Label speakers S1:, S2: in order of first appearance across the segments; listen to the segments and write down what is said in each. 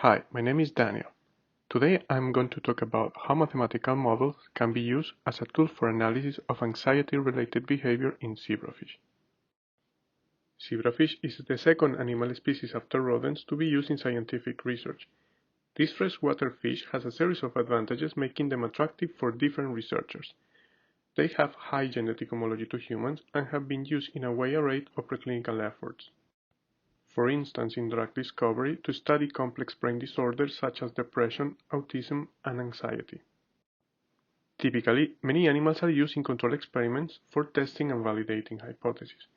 S1: Hi, my name is Daniel. Today I'm going to talk about how mathematical models can be used as a tool for analysis of anxiety-related behavior in zebrafish. Zebrafish is the second animal species after rodents to be used in scientific research. This freshwater fish has a series of advantages making them attractive for different researchers. They have high genetic homology to humans and have been used in a wide array of preclinical efforts. For instance, in drug discovery to study complex brain disorders such as depression, autism, and anxiety. Typically, many animals are used in control experiments for testing and validating hypotheses.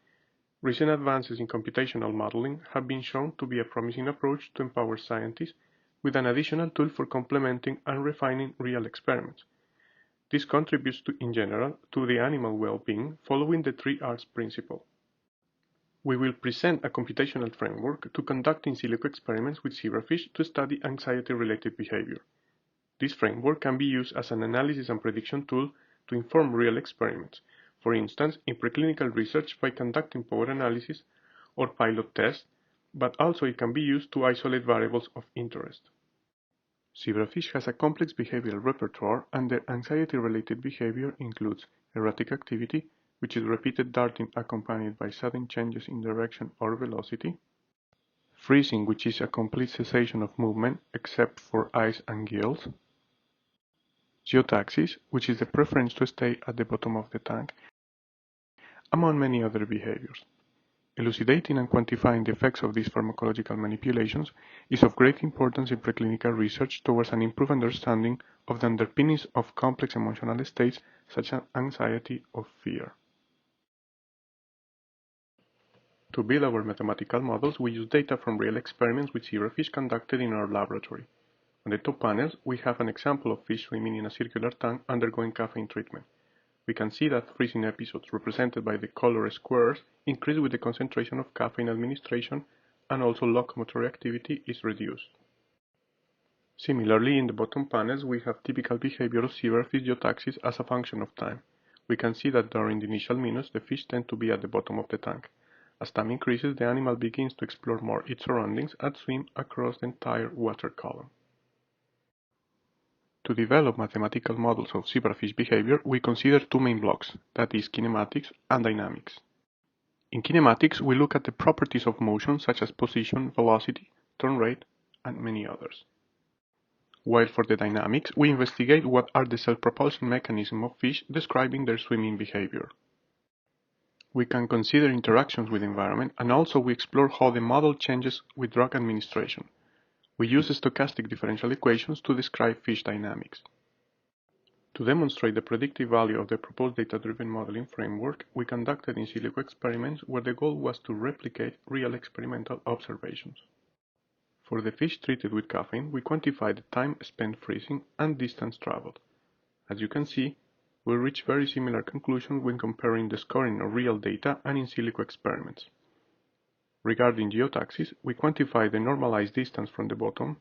S1: Recent advances in computational modeling have been shown to be a promising approach to empower scientists with an additional tool for complementing and refining real experiments. This contributes in general to the animal well-being following the 3 R's principle. We will present a computational framework to conduct in silico experiments with zebrafish to study anxiety-related behavior. This framework can be used as an analysis and prediction tool to inform real experiments, for instance, in preclinical research by conducting power analysis or pilot tests, but also it can be used to isolate variables of interest. Zebrafish has a complex behavioral repertoire, and their anxiety-related behavior includes erratic activity, which is repeated darting accompanied by sudden changes in direction or velocity, freezing, which is a complete cessation of movement except for eyes and gills, geotaxis, which is the preference to stay at the bottom of the tank, among many other behaviors. Elucidating and quantifying the effects of these pharmacological manipulations is of great importance in preclinical research towards an improved understanding of the underpinnings of complex emotional states such as anxiety or fear. To build our mathematical models, we use data from real experiments with zebrafish conducted in our laboratory. On the top panels, we have an example of fish swimming in a circular tank undergoing caffeine treatment. We can see that freezing episodes, represented by the colored squares, increase with the concentration of caffeine administration, and also locomotor activity is reduced. Similarly, in the bottom panels, we have typical behavior of zebrafish geotaxis as a function of time. We can see that during the initial minutes, the fish tend to be at the bottom of the tank. As time increases, the animal begins to explore more its surroundings and swim across the entire water column. To develop mathematical models of zebrafish behavior, we consider two main blocks, that is, kinematics and dynamics. In kinematics, we look at the properties of motion such as position, velocity, turn rate, and many others. While for the dynamics, we investigate what are the self-propulsion mechanisms of fish describing their swimming behavior. We can consider interactions with the environment, and also we explore how the model changes with drug administration. We use stochastic differential equations to describe fish dynamics. To demonstrate the predictive value of the proposed data-driven modeling framework, we conducted in silico experiments where the goal was to replicate real experimental observations. For the fish treated with caffeine, we quantified the time spent freezing and distance traveled. As you can see, we reach very similar conclusions when comparing the scoring of real data and in silico experiments. Regarding geotaxis, we quantify the normalized distance from the bottom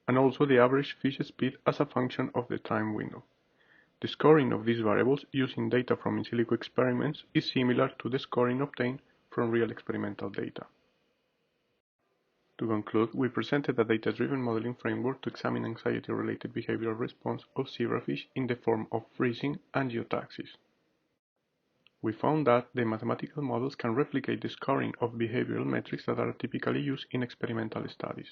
S1: and also the average fish speed as a function of the time window. The scoring of these variables using data from in silico experiments is similar to the scoring obtained from real experimental data. To conclude, we presented a data-driven modeling framework to examine anxiety-related behavioral response of zebrafish in the form of freezing and geotaxis. We found that the mathematical models can replicate the scoring of behavioral metrics that are typically used in experimental studies.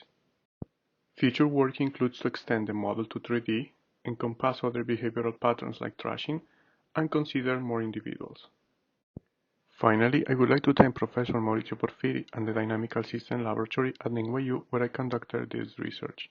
S1: Future work includes to extend the model to 3D, encompass other behavioral patterns like trashing, and consider more individuals. Finally, I would like to thank Professor Mauricio Porfiri and the Dynamical Systems Laboratory at NYU where I conducted this research.